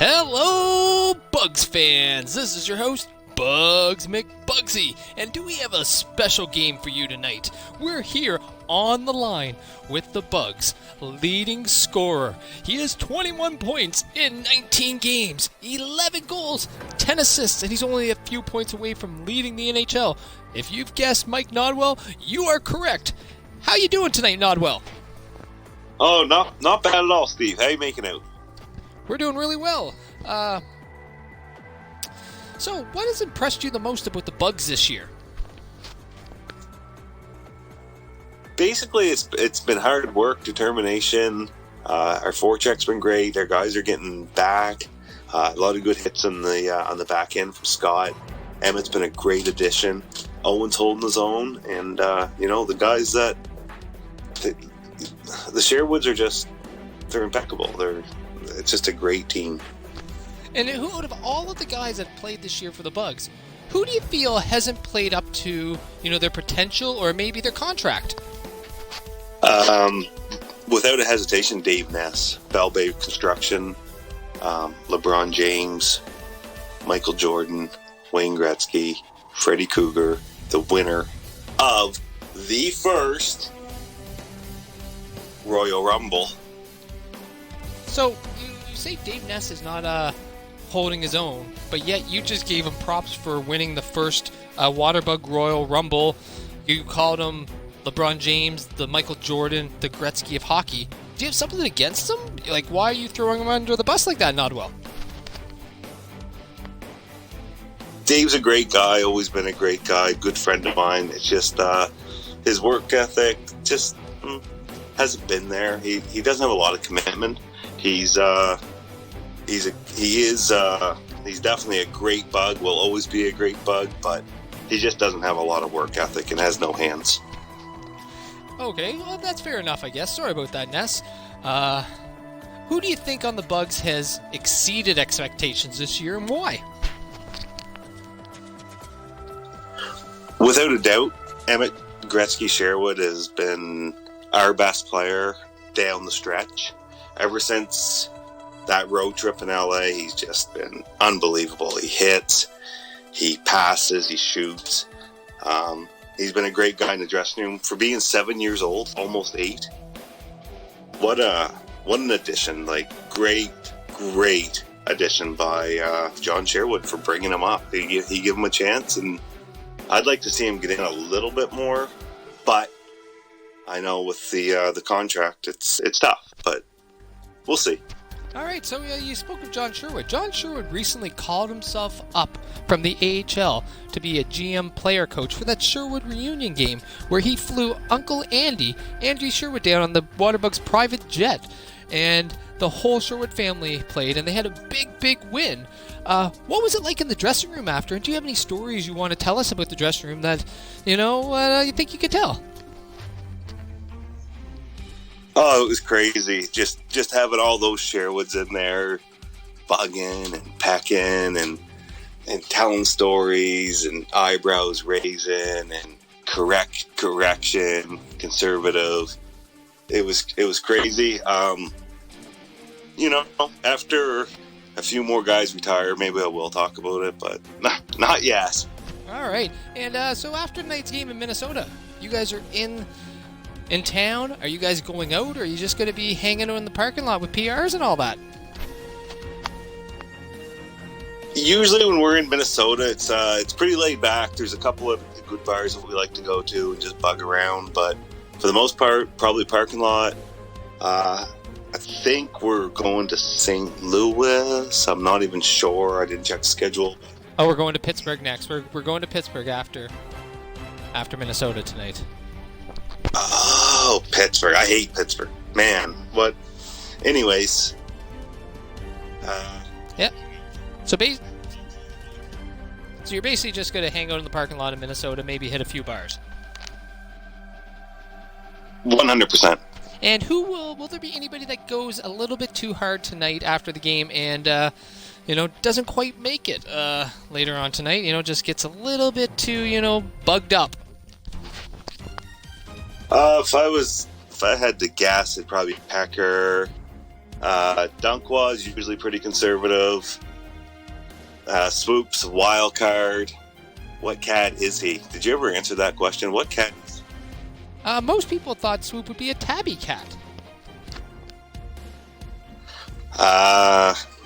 Hello, Bugs fans! This is your host, Bugs McBugsy, and do we have a special game for you tonight? We're here on the line with the Bugs' leading scorer. He has 21 points in 19 games, 11 goals, 10 assists, and he's only a few points away from leading the NHL. If you've guessed Mike Nodwell, you are correct. How you doing tonight, Nodwell? Oh, not bad at all, Steve. How you making out? We're doing really well. So, what has impressed you the most about the Bugs this year? Basically, it's been hard work, determination. Our forecheck's been great. Our guys are getting back. A lot of good hits on the back end from Scott. Emmett's been a great addition. Owen's holding his own, and the guys the Sherwoods are they're impeccable. It's just a great team. And who, out of all of the guys that played this year for the Bugs, who do you feel hasn't played up to, their potential or maybe their contract? Without a hesitation, Dave Ness, Bell Bay Construction, LeBron James, Michael Jordan, Wayne Gretzky, Freddie Cougar, the winner of the first Royal Rumble. So, you say Dave Ness is not holding his own, but yet you just gave him props for winning the first Waterbug Royal Rumble. You called him LeBron James, the Michael Jordan, the Gretzky of hockey. Do you have something against him? Like, why are you throwing him under the bus like that, Nodwell? Dave's a great guy, always been a great guy, good friend of mine. It's just his work ethic just hasn't been there. He doesn't have a lot of commitment. He's definitely a great Bug, will always be a great Bug, but he just doesn't have a lot of work ethic and has no hands. Okay, well, that's fair enough, I guess. Sorry about that, Ness. Who do you think on the Bugs has exceeded expectations this year, and why? Without a doubt, Emmett Gretzky Sherwood has been our best player down the stretch. Ever since that road trip in LA, he's just been unbelievable. He hits, he passes, he shoots. He's been a great guy in the dressing room for being 7 years old, almost 8. What an addition! Like, great addition by John Sherwood for bringing him up. He gave him a chance, and I'd like to see him get in a little bit more. But I know with the contract, it's tough. But we'll see. All right, so you spoke of John Sherwood. John Sherwood recently called himself up from the AHL to be a GM player coach for that Sherwood reunion game where he flew Uncle Andy Sherwood, down on the Waterbugs private jet. And the whole Sherwood family played, and they had a big win. What was it like in the dressing room after? And do you have any stories you want to tell us about the dressing room that, you think you could tell? Oh, it was crazy. Just having all those Sherwoods in there, bugging and pecking and telling stories and eyebrows raising and correction, conservative. It was crazy. After a few more guys retire, maybe I will talk about it, but not yet. All right. And so after tonight's game in Minnesota, you guys are in town? Are you guys going out, or are you just going to be hanging out in the parking lot with PRs and all that? Usually when we're in Minnesota, it's pretty laid back. There's a couple of good bars that we like to go to and just bug around, but for the most part, probably parking lot. I think we're going to St. Louis. I'm not even sure. I didn't check the schedule. Oh, we're going to Pittsburgh next. We're going to Pittsburgh after Minnesota tonight. Oh, Pittsburgh. I hate Pittsburgh. Man, what? Anyways. Yeah. So you're basically just going to hang out in the parking lot in Minnesota, maybe hit a few bars. 100%. And will there be anybody that goes a little bit too hard tonight after the game and, doesn't quite make it later on tonight, just gets a little bit too, bugged up? If I had to guess, it'd probably be Pecker, Dunkwah is usually pretty conservative. Swoop's a wild card. What cat is he? Did you ever answer that question? What cat is he? Most people thought Swoop would be a tabby cat.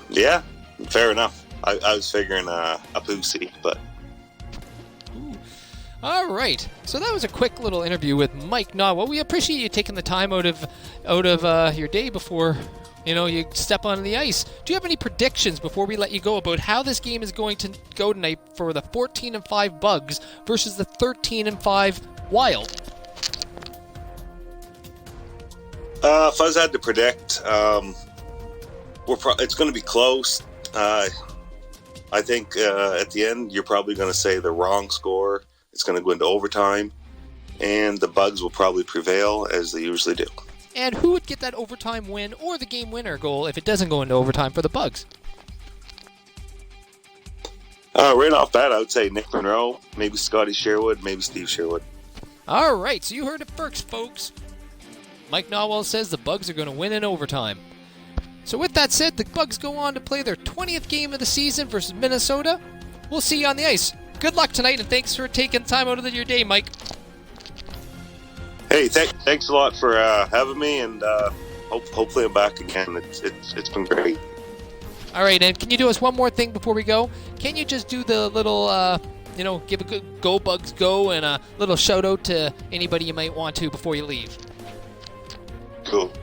Yeah, fair enough. I was figuring a pussy, but... Ooh. All right, so that was a quick little interview with Mike Nodwell. We appreciate you taking the time out of your day before you step on the ice. Do you have any predictions before we let you go about how this game is going to go tonight for the 14-5 Bugs versus the 13-5 Wild? If I was had to predict, it's going to be close. I think at the end you're probably going to say the wrong score. It's going to go into overtime, and the Bugs will probably prevail as they usually do. And who would get that overtime win or the game winner goal if it doesn't go into overtime for the Bugs? Right off bat, I would say Nick Monroe, maybe Scotty Sherwood, maybe Steve Sherwood. All right, so you heard it first, folks. Mike Nodwell says the Bugs are going to win in overtime. So with that said, the Bugs go on to play their 20th game of the season versus Minnesota. We'll see you on the ice. Good luck tonight, and thanks for taking time out of your day, Mike. Hey, thanks a lot for having me, and hopefully I'm back again. It's been great. All right, and can you do us one more thing before we go? Can you just do the little, give a good Go Bugs Go and a little shout out to anybody you might want to before you leave? Cool.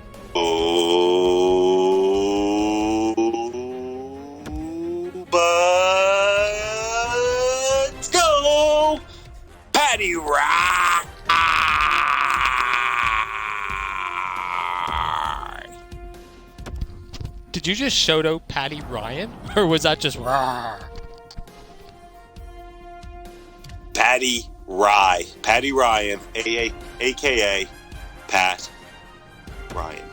Bugs Go! Patty Rock! Did you just shout out Patty Ryan? Or was that just rawr? Patty Ryan, a.k.a. Pat Ryan.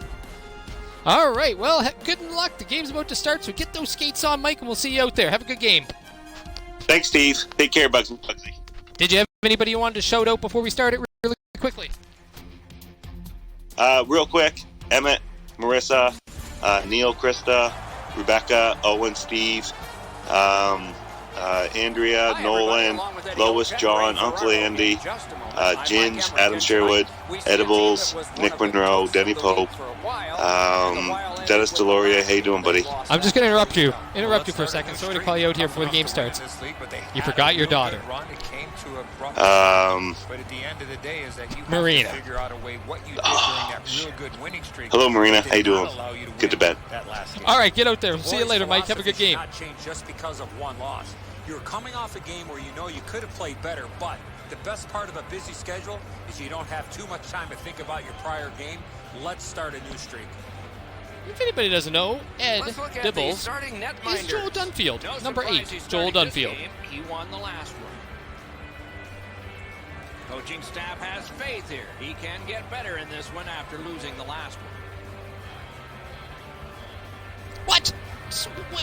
All right, well, good luck. The game's about to start, so get those skates on, Mike, and we'll see you out there. Have a good game. Thanks, Steve. Take care, Bugs McBugsy. Did you have anybody you wanted to shout out before we start it really quickly? Real quick, Emmett, Marissa, Neil, Krista, Rebecca, Owen, Steve, Andrea, Nolan, Lois, John, Uncle Andy, Ginge, Adam Sherwood, Edibles, Nick Monroe, Denny Pope, Dennis Deloria. How you doing, buddy? I'm just going to interrupt you for a second. Sorry to call you out here before the game starts. You forgot your daughter. Marina. Hello, Marina. How you doing? Get to bed. All right, get out there. We'll see you later, Mike. Have a good game. Just because of one loss. You're coming off a game where you know you could have played better, but the best part of a busy schedule is you don't have too much time to think about your prior game. Let's start a new streak. If anybody doesn't know, Ed Dibbles is Joel Dunfield, no number 8, Joel Dunfield. He won the last one. Coaching staff has faith here. He can get better in this one after losing the last one. What?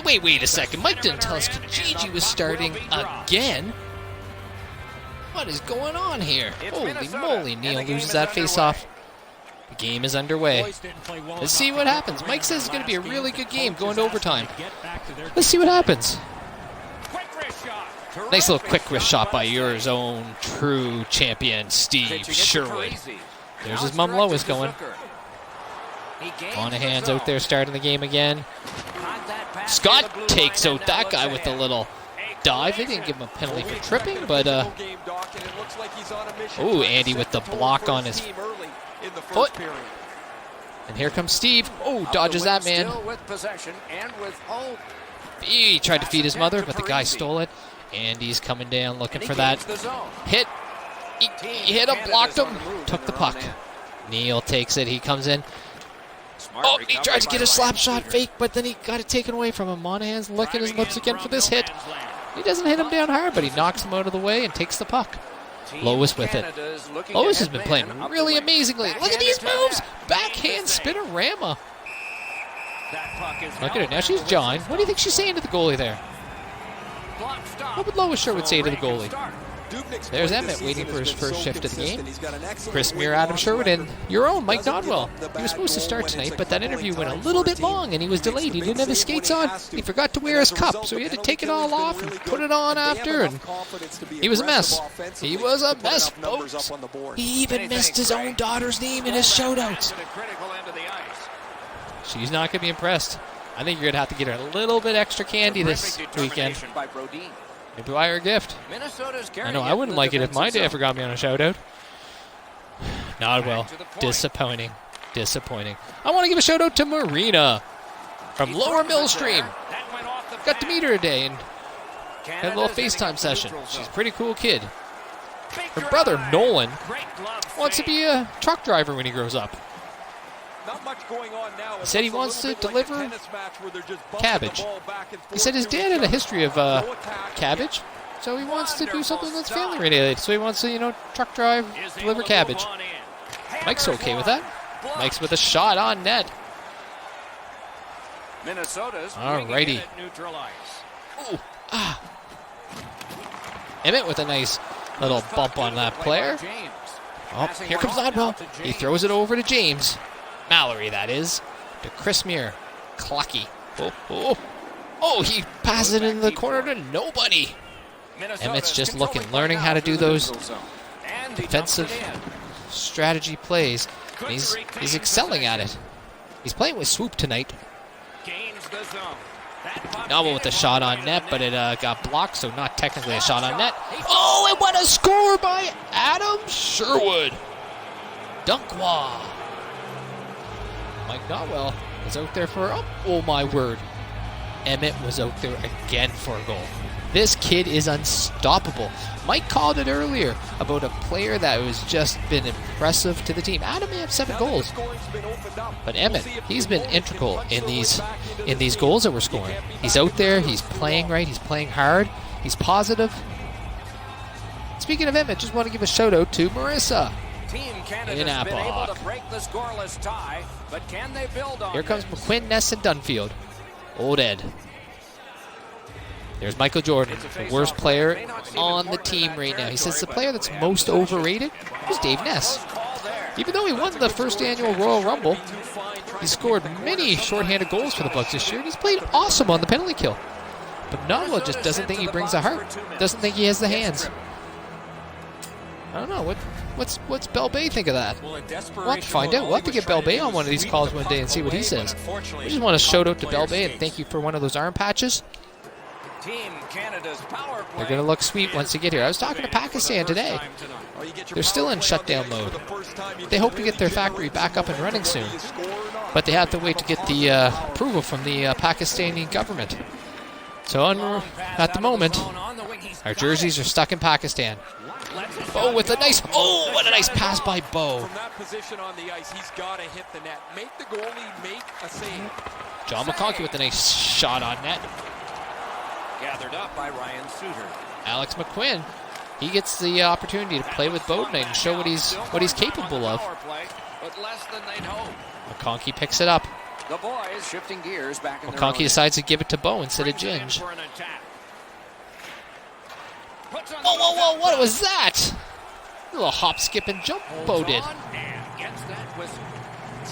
Wait a second. Mike didn't tell us Kijiji was starting again. What is going on here? Holy moly, Neil loses that face-off. The game is underway. Let's see what happens. Mike says it's going to be a really good game going to overtime. Let's see what happens. Nice little quick wrist shot by yours own true champion, Steve Sherwood. There's his mom Lois going. Monahan's out there starting the game again. Scott takes out that guy with a little dive. They didn't give him a penalty for tripping, but oh, Andy with the block on his foot. And here comes Steve. Oh, dodges that man. He tried to feed his mother, but the guy stole it. Andy's coming down looking for that hit. He hit him, blocked him, took the puck. Neil takes it. He comes in. Oh, he tried to get a slap shot fake, but then he got it taken away from him. Monahan's licking his lips again for this hit. He doesn't hit him down hard, but he knocks him out of the way and takes the puck. Lois with it. Lois has been playing really amazingly. Look at these moves. Backhand spinorama. Look at her. Now she's jawing. What do you think she's saying to the goalie there? What would Lois Sherwood say to the goalie? There's Emmett waiting for his first shift of the game. Chris Muir, Adam Sherwood, and your own Mike Nodwell. He was supposed to start tonight, but that interview went a little bit long, and he was delayed. He didn't have his skates on. He forgot to wear his cup, so he had to take it all off and put it on after, and he was a mess. He was a mess, folks. He even missed his own daughter's name in his shoutouts. She's not going to be impressed. I think you're going to have to get her a little bit extra candy this weekend. Maybe buy her a gift. I know, I wouldn't like it if my dad forgot me on a shout-out. Nodwell, disappointing. Disappointing. I want to give a shout-out to Marina from Lower Millstream. Got to meet her today and had a little FaceTime session. She's a pretty cool kid. Her brother, Nolan, wants to be a truck driver when he grows up. He said he wants to deliver cabbage. He said his dad had a history of cabbage, so he wants to do something that's family related. So he wants to, truck drive, deliver cabbage. Mike's okay with that. Mike's with a shot on net. Alrighty. Ooh, Emmett with a nice little bump on that player. Oh, here comes Nodwell. He throws it over to James. Mallory, that is. To Chris Muir. Clucky. Oh, he passes it in the corner to nobody. Emmett's just learning how to do those defensive strategy plays. He's excelling at it. He's playing with swoop tonight. Nodwell with the shot on net, but it got blocked, so not technically a shot on net. Oh, and what a score by Adam Sherwood. Dunkwa. Mike Nodwell was out there for, oh my word. Emmett was out there again for a goal. This kid is unstoppable. Mike called it earlier about a player that has just been impressive to the team. Adam may have 7 goals, but Emmett, he's been integral in these goals that we're scoring. He's out there, he's playing right, he's playing hard, he's positive. Speaking of Emmett, just want to give a shout out to Marissa. In Apple. Here comes McQuinn, Ness, and Dunfield. Old Ed. There's Michael Jordan, the worst player on the team right now. He says the player that's most overrated is Dave Ness. Even though he won the first annual Royal Rumble, he scored many shorthanded goals for the Bucks this year, and he's played awesome on the penalty kill. But Nodwell just doesn't think he brings a heart. Doesn't think he has the hands. I don't know. What's Bell Bay think of that? We'll have to find out. We'll have to get Bell Bay on one of these calls one day and see what he says. We just want to shout out to Bell Bay and thank you for one of those arm patches. They're going to look sweet once they get here. I was talking to Pakistan today. They're still in shutdown mode. They hope to get their factory back up and running soon. But they have to wait to get the approval from the Pakistani government. So at the moment, our jerseys are stuck in Pakistan. Bo with a nice, what a nice pass by Bo. From that position on the ice, he's got to hit the net. Make the goalie make a save. John McConkey with a nice shot on net. Gathered up by Ryan Suter. Alex McQuinn, he gets the opportunity to play with Bo tonight and show what he's capable of. McConkey picks it up. The boys shifting gears back in McConkey decides to give it to Bo instead of Ginge. Whoa, what was that? A little hop, skip, and jump Bo did.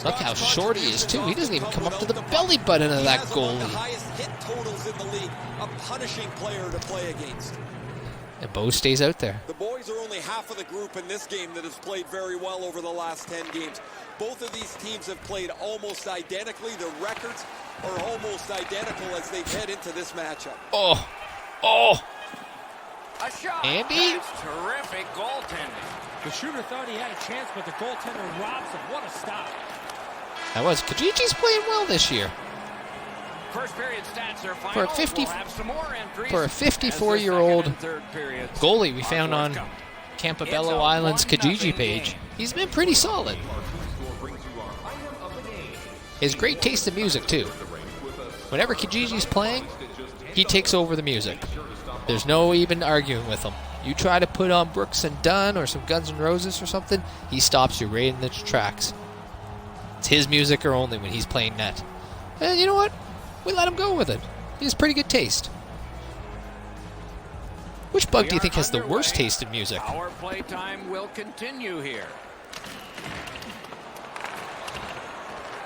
Look how short he is, too. He doesn't even come up to the belly button of that goalie. The highest hit totals in the league. A punishing player to play against. And Bo stays out there. The boys are only half of the group in this game that has played very well over the last 10 games. Both of these teams have played almost identically. Their records are almost identical as they head into this matchup. Oh. A shot. Andy? That's terrific goaltending. The shooter thought he had a chance, but the goaltender robs him. What a stop. That was. Kajiji's playing well this year. First period stats are final. For a 54-year-old goalie we found on Campobello Island's Kijiji page, he's been pretty solid. He has great taste in music, too. Whenever Kijiji's playing, he takes over the music. There's no even arguing with him. You try to put on Brooks and Dunn or some Guns N' Roses or something, he stops you right in the tracks. It's his music or only when he's playing net. And you know what? We let him go with it. He has pretty good taste. Which bug do you think has the worst taste in music? Power play time will continue here.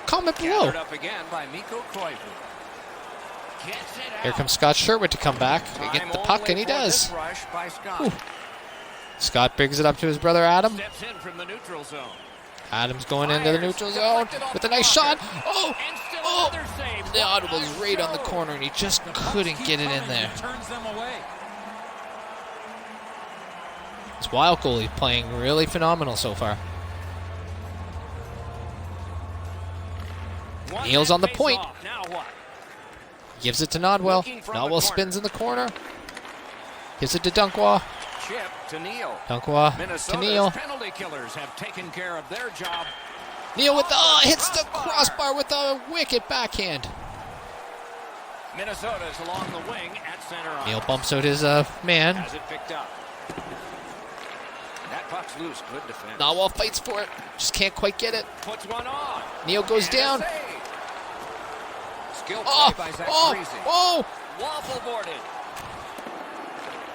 Comment below. Gathered up again by Mikko Koivu. Gets it out. Here comes Scott Sherwood to come back and get the puck, and he Time only for does. this rush by Scott. Ooh. Scott brings it up to his brother Adam. Steps in from the neutral zone. Adam's going into the neutral zone with a nice shot. Oh! And still Oh! another save. The audible was What a right on the show. corner, and he just The pucks couldn't keep get it in coming, there. He turns them away. This Wild goalie playing really phenomenal so far. Neal's on the point. Now what? Gives it to Nodwell. Looking from the Nodwell corner. spins in the corner. Gives it to Dunkwa. Chip to Neal. Dunkwa to Minnesota's Neal. penalty killers have taken care of their job. Neal with the hits the crossbar with a wicked backhand. Minnesota's along the wing at center ice. Neal bumps out his man. Has it picked up. That puck's loose. Good defense. Nodwell fights for it. Just can't quite get it. Puts one on. Neal goes And a down. save. Skill play Oh! by Zach Oh! Freese. Oh! Waffle boarded.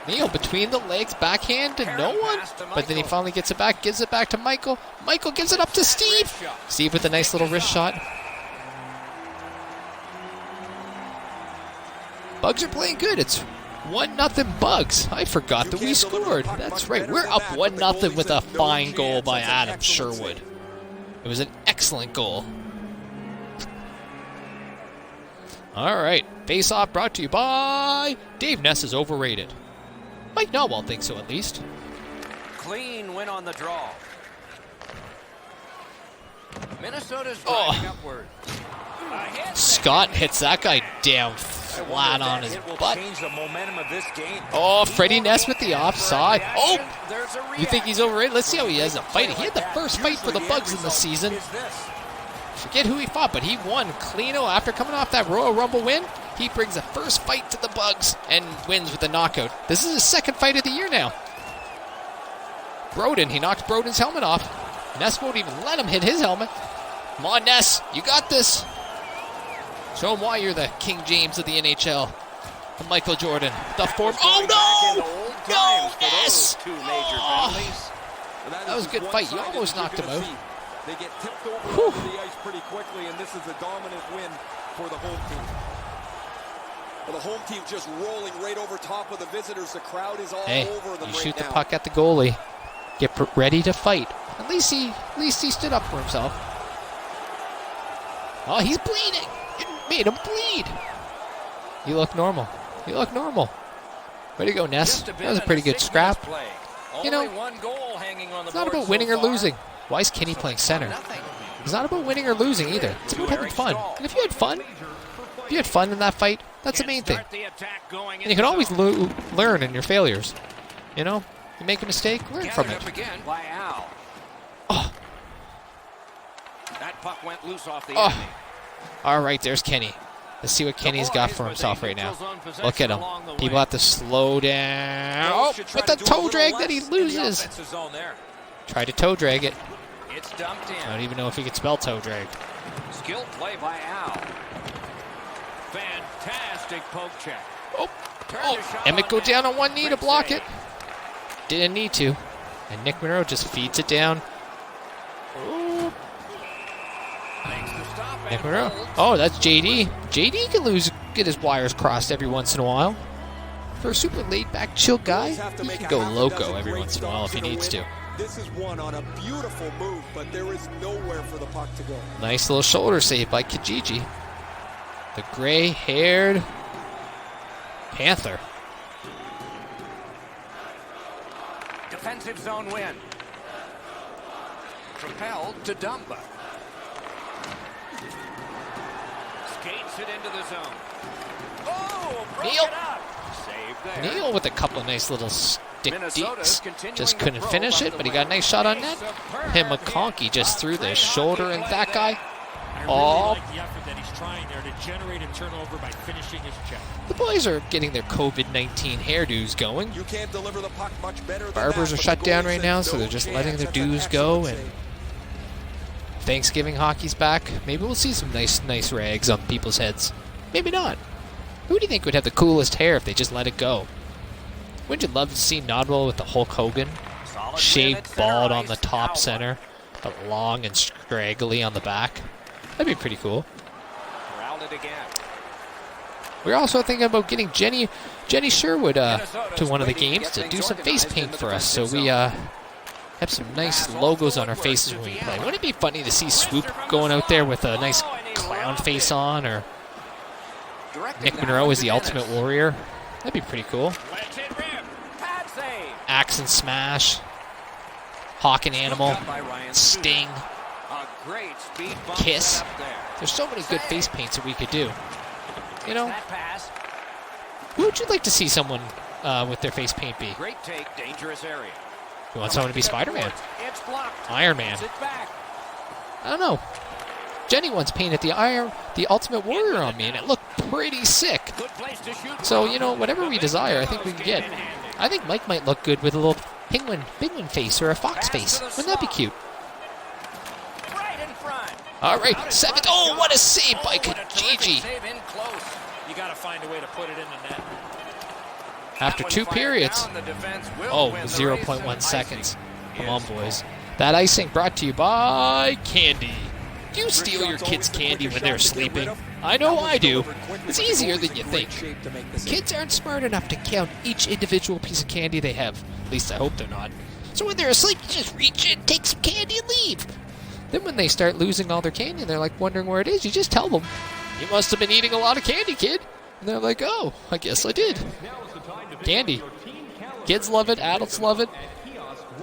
Neal between the legs, backhand to no one. But then he finally gets it back, gives it back to Michael. Michael gives it up to Steve. Steve with a nice little wrist shot. Bugs are playing good. It's 1-0 Bugs. I forgot that we scored. That's right. We're up 1-0 with a fine goal by Adam Sherwood. It was an excellent goal. All right. Face-off brought to you by Dave Ness is overrated. Mike Nodwell thinks so, at least. Clean win on the draw. Minnesota's Oh. driving upward. A hit. Scott hits that guy down flat on his butt. Change the momentum of this game. Oh, Freddie Ness with the offside. Oh, There's a you think he's overrated? Let's see how he has a fight. He had the first fight for the Usually Bugs end in the result season. is this. Forget who he fought, but he won clean-o after coming off that Royal Rumble win. He brings the first fight to the Bugs and wins with a knockout. This is his second fight of the year now. Broden, he knocked Broden's helmet off. Ness won't even let him hit his helmet. Come on, Ness, you got this. Show him why you're the King James of the NHL. And Michael Jordan, the form. Oh no! No, Ness! Two major Oh. penalties. That was a good fight. You almost knocked him out. They get tipped over Whew. onto the ice pretty quickly, and this is a dominant win for the home team. Well, the home team just rolling right over top of the visitors. The crowd is all Hey, over them you right shoot the now. puck at the goalie. Get ready to fight. At least he stood up for himself. Oh, he's bleeding. It made him bleed. You look normal. You look normal. Way to go, Ness. Just a That bit was a of pretty good sickness scrap. play. You know, Only one goal hanging on the It's not board about so winning or far. losing. Why is Kenny playing center? Nothing. It's not about winning or losing either. It's about having fun. And if you had fun, in that fight, that's the main thing. Start the attack going And you can always learn in your failures. You know, you make a mistake, learn from Gathered it. up again by Al. Oh, That puck went loose off the Oh. enemy. all right, there's Kenny. Let's see what Kenny's got for himself right now. Look at him. People have to slow down. Oh, with the toe drag that he loses. Tried to toe drag it. It's dumped in. I don't even know if he could spell toe drag. Skilled play by Al. Fantastic poke check. Oh, Turned a shot Emmett on go net. down on one knee to Great block save. it. Didn't need to. And Nick Monroe just feeds it down. Ooh, Makes the stop and Nick Monroe. holds. Oh, that's JD. JD can get his wires crossed every once in a while. For a super laid-back, chill guy, Always have to he make can a go half a loco dozen every great once in a while if he stops in a needs to. win. This is one on a beautiful move, but there is nowhere for the puck to go. Nice little shoulder save by Kijiji. The gray-haired Panther. Defensive zone win. Propelled to Dumba. Skates it into the zone. Oh, broke Neal. it up. Save there. Neal with a couple of nice little stick Minnesota's deeks. continuing Just to couldn't probe finish up it, the but he got a nice shot on net. Superb And hit. McConkey just threw the Great shoulder hockey into play that guy. there. I Oh. really like the effort that he's trying there to generate a turnover by finishing his check. The boys are getting their COVID-19 hairdos going. You can't deliver the puck much better than Barbers that, are but shut the down goalie right said now, so no they're just chance. letting their That's an dues go. excellent And save. Thanksgiving hockey's back. Maybe we'll see some nice rags on people's heads. Maybe not. Who do you think would have the coolest hair if they just let it go? Wouldn't you love to see Nodwell with the Hulk Hogan? Solid Shaved win at bald center on the ice. top Now center, but long and scraggly on the back. That'd be pretty cool. Corralled it again. We're also thinking about getting Jenny Sherwood to one of the games to do some face paint for us, so we have some nice logos on our faces when we play. Wouldn't it be funny to see Swoop going out there with a nice clown face on, or Nick Monroe as the Ultimate Warrior? That'd be pretty cool. Wedge hit rim. Pad save. Axe and Smash, Hawk and Animal, Cut by Ryan Sting, A great speed bump Kiss. set up there. There's so many good face paints that we could do. You know, That pass. who would you like to see someone with their face paint be? Great take. Dangerous area. You want someone to be Spider-Man, It's blocked. Iron Man? Sit back. I don't know. Jenny once painted the Ultimate Warrior on me, and it looked pretty sick. Good place to shoot. So, you know, whatever we desire, I think we can get. I think Mike might look good with a little penguin face or a fox face. Wouldn't that be cute? Right in front. All right, 7. Oh, what a save by Kijiji. Save in close. You got to find a way to put it in the net. After 2 periods. Oh, 0.1 seconds. Come on, boys. That icing brought to you by Candy. Do you steal your kids' candy when they're sleeping? I know I do. It's easier than you think. Kids aren't smart enough to count each individual piece of candy they have. At least I hope they're not. So when they're asleep, you just reach in, take some candy, and leave. Then when they start losing all their candy and they're like wondering where it is, you just tell them, "You must have been eating a lot of candy, kid." And they're like, "Oh, I guess I did." Candy. Kids love it, adults love it.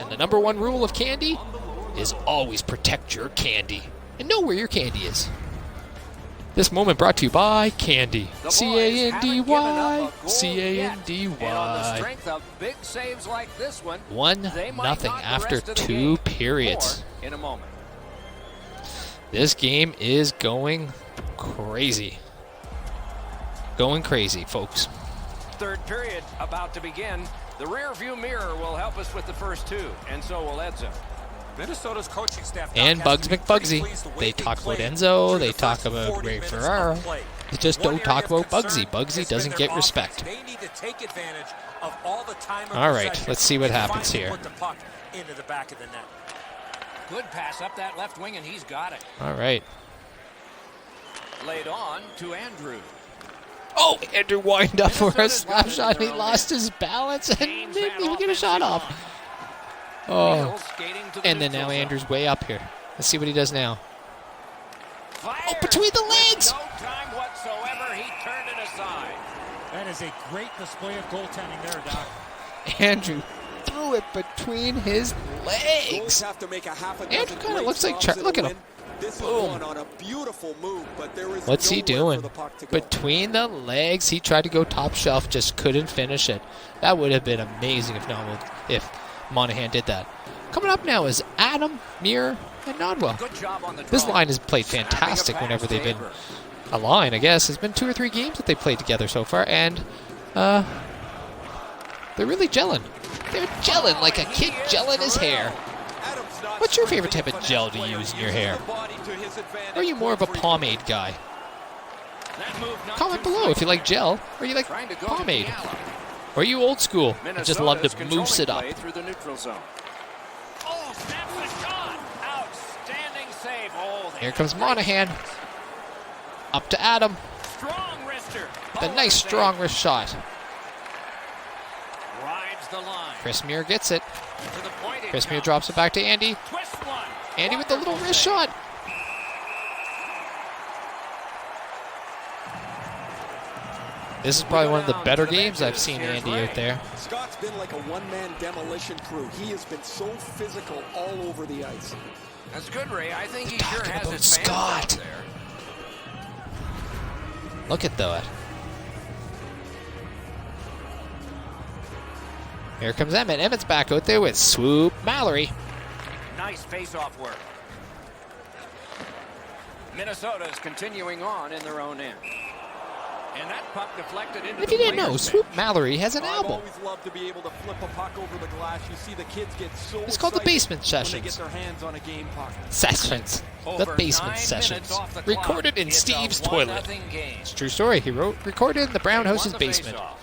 And the number 1 rule of candy is always protect your candy and know where your candy is. This moment brought to you by Candy. C-A-N-D-Y. C-A-N-D-Y. Strength of big saves like this one. 1-0 after 2 periods. In a moment. This game is going crazy. Going crazy, folks. Third period about to begin. The rear view mirror will help us with the first 2, and so will Edzo. Minnesota's coaching staff And Bugs McBugsy. They talk about Enzo, they talk about Ray Ferraro. They just don't talk about Bugsy. Bugsy doesn't get respect. They need to take advantage of all the time. All right, let's see what happens here. Put the puck into the back of the net. Good pass up that left wing, and he's got it. All right. Laid on to Andrew. Oh, Andrew wind up for a slap shot. He lost his balance and didn't even get a shot off. Oh, and then now Andrew's way up here. Let's see what he does now. Oh, between the legs! No time whatsoever. He turned it aside. That is a great display of goaltending there, Doc. Andrew threw it between his legs. Andrew kind of looks like look at him. Boom. On a beautiful move, but there is What's he nowhere doing? for the puck to go. Between the legs, he tried to go top shelf, just couldn't finish it. That would have been amazing if Monahan did that. Coming up now is Adam, Muir, and Nodwell. Good job on the This draw. line has played fantastic whenever they've been a line, I guess. It's been 2 or 3 games that they've played together so far, and they're really gelling. They're gelling like a kid gelling his hair. What's your favorite type of gel to use in your hair? Or are you more of a pomade guy? Comment below if you like gel or you like pomade. Or are you old school and just love to mousse it up? Through the neutral zone. Oh, snaps the shot. Outstanding save. Oh, Here comes Monahan. Up to Adam. strong wrister. The nice strong wrist shot. Rides the line. Chris Muir gets it. To the point it Chris Muir comes. drops it back to Andy. Twist one. Andy with the little wrist shot. This is probably one of the better games I've seen Andy out there. Scott's been like a one-man demolition crew. He has been so physical all over the ice. That's good, Ray. I think he sure Talking has about his fans out Scott. there. Look at that. Here comes Emmett. Emmett's back out there with Swoop Mallory. Nice face-off work. Minnesota's continuing on in their own end. And that puck deflected into If the you didn't know, player's Swoop bench. Mallory has an I've album. always loved to be able to flip a puck over the glass. You see the kids get so It's called The excited Basement when they get Sessions. their hands on a game puck. Sessions. The Over Basement 9 Sessions. minutes off the clock. Recorded in It's a Steve's 1-0 toilet. game. It's a true story. He recorded in the Brown Won House's the basement. faceoff.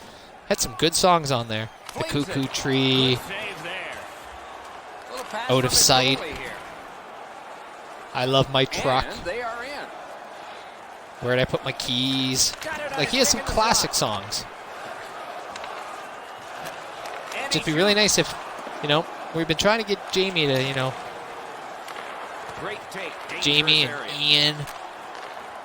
Had some good songs on there. The cuckoo tree. Good save there. Little pass Out from of the sight. goalie here. I love my truck. And they are in. Where'd I put my keys? Got it on Like, he his has some stick in the classic slot. songs. And It'd he be really shoots. nice if, we've been trying to get Jamie to, Great take. Jamie Dangerous and area.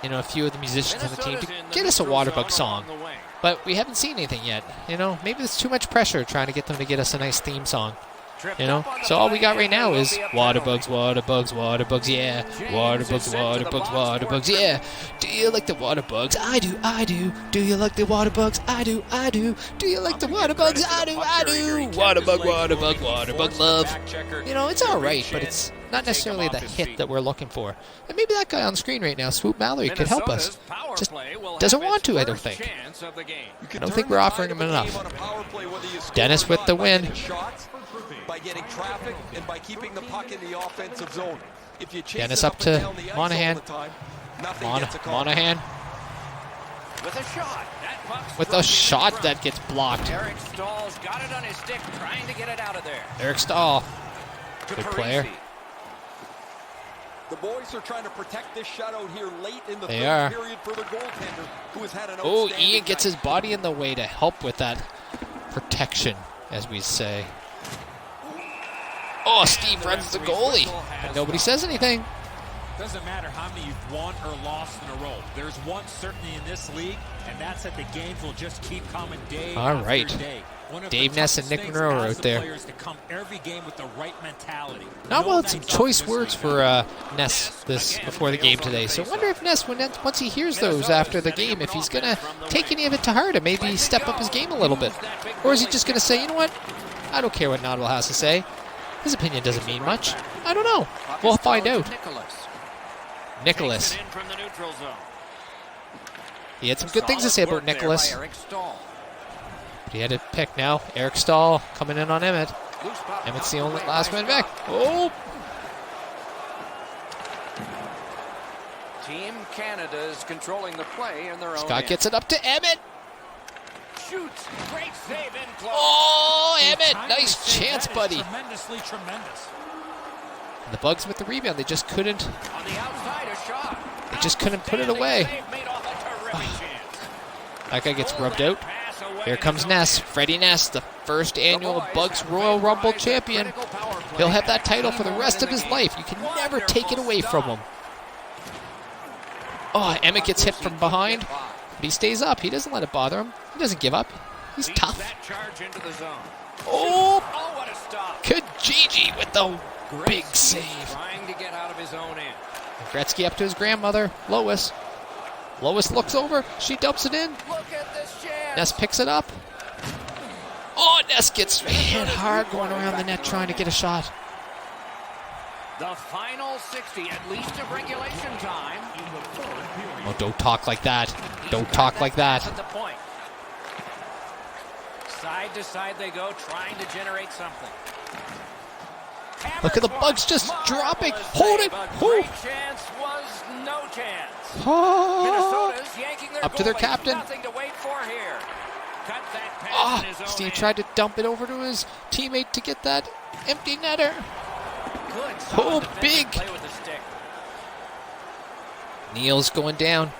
Ian, a few of the musicians on the team to Minnesota's in the get us a neutral Waterbug zone song. along the wing. But we haven't seen anything yet. Maybe there's too much pressure trying to get them to get us a nice theme song. Tripped up on the So all we play, got right and there now will is be a penalty. Waterbugs, Waterbugs, Waterbugs, yeah. Waterbugs, Waterbugs, Waterbugs, yeah. Do you like the Waterbugs? I do, I do. Do you like the Waterbugs? I do, I do. Do you like the Waterbugs? I do, I do. Waterbug, Waterbug, Waterbug love. It's all right, but it's not necessarily the hit that we're looking for. And maybe that guy on the screen right now, Swoop Mallory, could help us. Minnesota's power Just play will doesn't have want its to, I don't first think. chance of the game. I don't think we're offering him enough. Dennis with the win. By getting traffic and by keeping the puck in the offensive zone. If you chase Dennis it up and to down the ice Monahan. all the time, nothing gets accomplished. Monahan With a shot. That puck's with a struck in shot front. that gets blocked. Eric Stahl's got it on his stick, trying to get it out of there. Eric Stahl, To good Parisi. player. The boys are trying to protect this shutout here late in the They third are. period for the goaltender, who has had an Oh, outstanding Ian gets night. his body in the way to help with that protection, as we say. Oh, Steve runs the goalie, and nobody says anything. Doesn't matter how many you've won or lost in a row. There's one certainty in this league, and that's that the games will just keep coming day All after right. day. One of Dave the Ness and toughest Nick things Monroe as out a there. player is to come every game with the right mentality. Not No well, some nights off choice this words week. for Ness before the game today. So I wonder if Ness, once he hears those after the game, if he's going to take any of it to heart and maybe step up his game a little bit. Or is he just going to say, you know what, I don't care what Nodwell has to say. His opinion doesn't mean much. I don't know. We'll find out. Nicholas. Takes it in from the neutral zone. He had some good things to say Solid about work there Nicholas. by Eric Stahl. But he had to pick now. Eric Stahl coming in on Emmett. Loose puck Emmett's the knocked only away last by man back. Scott. Oh! Team Canada is controlling the play in their own Scott end. gets it up to Emmett. Shoots. Great save in close. Oh, The Emmett. time to Nice save chance, that is buddy. Tremendously tremendous. The Bugs with the rebound. They just couldn't. On the outside, a shot. They just couldn't put it Outstanding away. save made off a terrific chance. That guy gets Pull rubbed that out. pass away Here in comes his own Ness. end. Freddie Ness, the first The annual boys Bugs have Royal Rumble recognized a champion. critical power play He'll have that at title key for the moment rest in of his game. life. You can never take it Wonderful away from stop. him. Oh, Emmett gets hit from behind, but he stays up. He doesn't let it bother him. He doesn't give up. He's Leads tough. that charge into the zone. Oh, Oh, what a stop. Kijiji with the big Gretzky save. Trying to get out of his own end. Gretzky up to his grandmother, Lois. Lois looks over. She dumps it in. Look at this chance. Ness picks it up. Oh, Ness gets hit hard going around the net trying to get a shot. The final 60, at least of regulation time. Oh, don't talk like that. Don't talk like that. At the point. Side to side they go, trying to generate something. Look at the Bugs just dropping. Hold it. A Oh. great chance was no chance. Oh. Minnesota's yanking their Up to their goalie. captain. Nothing to wait for here. Cut that pass Ah, in his own Steve end. tried to dump it over to his teammate to get that empty netter. Good Oh, solid defensive big. play with the stick. Neal's going down.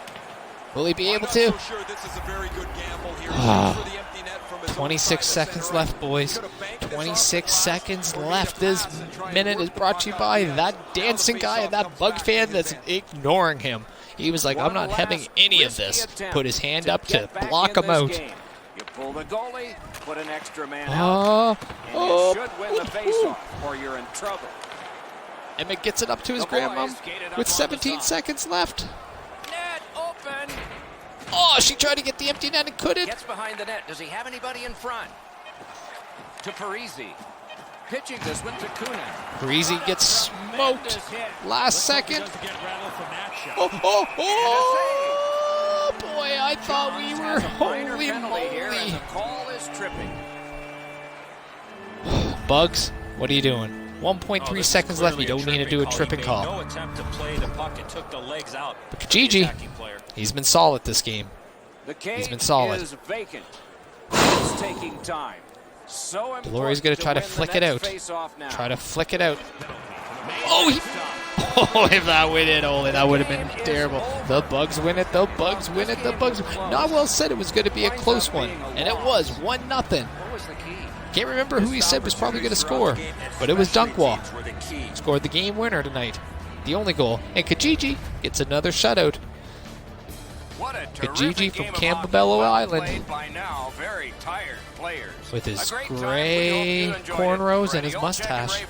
Will he be I'm able not to? so sure this is a very good gamble here. Ah. For the empty net from his own 26 side of seconds center left, ice. boys. Could have banked this off the 26 glass seconds or made a left. This pass and try and minute work is the brought puck to you out by of the end. that Now dancing the guy and faceoff that comes Bug back fan in his that's end. ignoring him. He was like, I'm One not having last any of risky this. attempt Put his hand up to get back block in him this out. game. You pull the goalie, put an extra man out, Oh, and oh, you should win the faceoff, or you're in trouble. Emmett gets it up to his The boys grandmom skated up with on the 17 side. seconds left. Net open. Oh, she tried to get the empty net and couldn't. Gets behind the net. Does he have anybody in front? To Parisi. Pitching this one to Kuna. Parisi gets smoked Tremendous hit. last Let's hope he second. doesn't get rattled from that shot. Oh, boy, I thought we were, Has a minor holy penalty here, and moly. the call is tripping. Bugs, what are you doing? 1.3 Oh, this is seconds left. You clearly don't need to do a He tripping made call. No attempt to play the puck. It took the legs out. But of the Kijiji, attacking player. he's been solid this game. The cage been solid. is vacant. It's taking time. So Delory's going to try to flick it out. Try to flick it out. Oh, if that went in, Ole, that would have been terrible. The Bugs win it. The Bugs win it. The Bugs. Nodwell said it was going to be a close one, and it was 1-0. Can't remember who he said was probably going to score, but it was Dunkwall. Scored the game winner tonight. The only goal. And Kijiji gets another shutout. Kijiji from Campbell Island. With his gray cornrows and his mustache.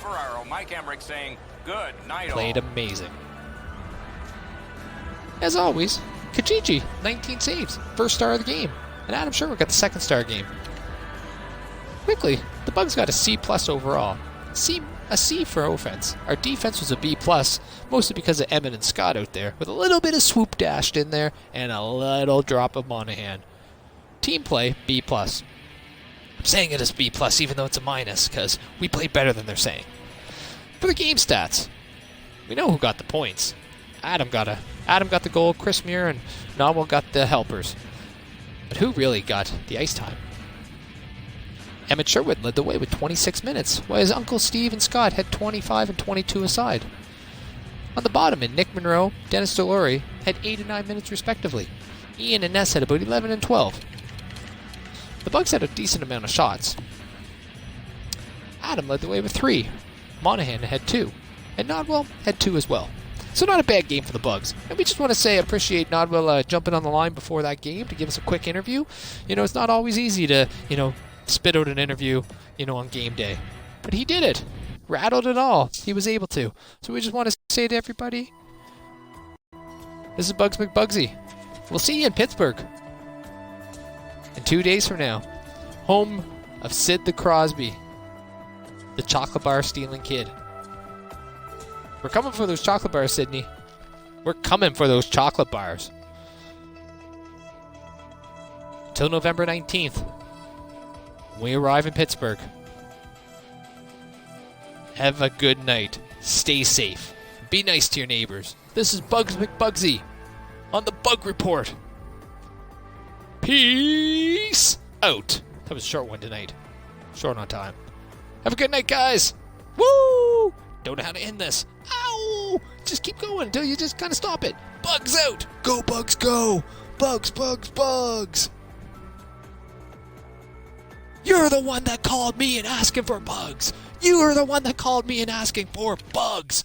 Played amazing. As always, Kijiji, 19 saves. First star of the game. And Adam Sherwood got the second star game. Quickly, the Bugs got a C+ overall. A C for offense. Our defense was a B+, mostly because of Emmett and Scott out there, with a little bit of swoop dashed in there and a little drop of Monahan. Team play, B+. I'm saying it as B+, even though it's a minus, because we played better than they're saying. For the game stats, we know who got the points. Adam got the goal, Chris Muir and Nodwell got the helpers. But who really got the ice time? Emmett Sherwood led the way with 26 minutes, while his Uncle Steve and Scott had 25 and 22 aside. On the bottom, in Nick Monroe, Dennis Delory had 8 and 9 minutes respectively. Ian and Ness had about 11 and 12. The Bugs had a decent amount of shots. Adam led the way with 3. Monahan had 2. And Nodwell had 2 as well. So not a bad game for the Bugs. And we just want to say I appreciate Nodwell jumping on the line before that game to give us a quick interview. You know, it's not always easy to, spit out an interview, on game day. But he did it. Rattled it all. He was able to. So we just want to say to everybody, this is Bugs McBugsy. We'll see you in Pittsburgh in 2 days from now. Home of Sid the Crosby, the chocolate bar stealing kid. We're coming for those chocolate bars, Sydney. We're coming for those chocolate bars. Till November 19th. We arrive in Pittsburgh. Have a good night. Stay safe. Be nice to your neighbors. This is Bugs McBugsy on the Bug Report. Peace out. That was a short one tonight. Short on time. Have a good night, guys. Woo! Don't know how to end this. Ow! Just keep going until you just kind of stop it. Bugs out. Go, Bugs, go. Bugs, Bugs, Bugs. You're the one that called me and asking for bugs. You are the one that called me and asking for bugs.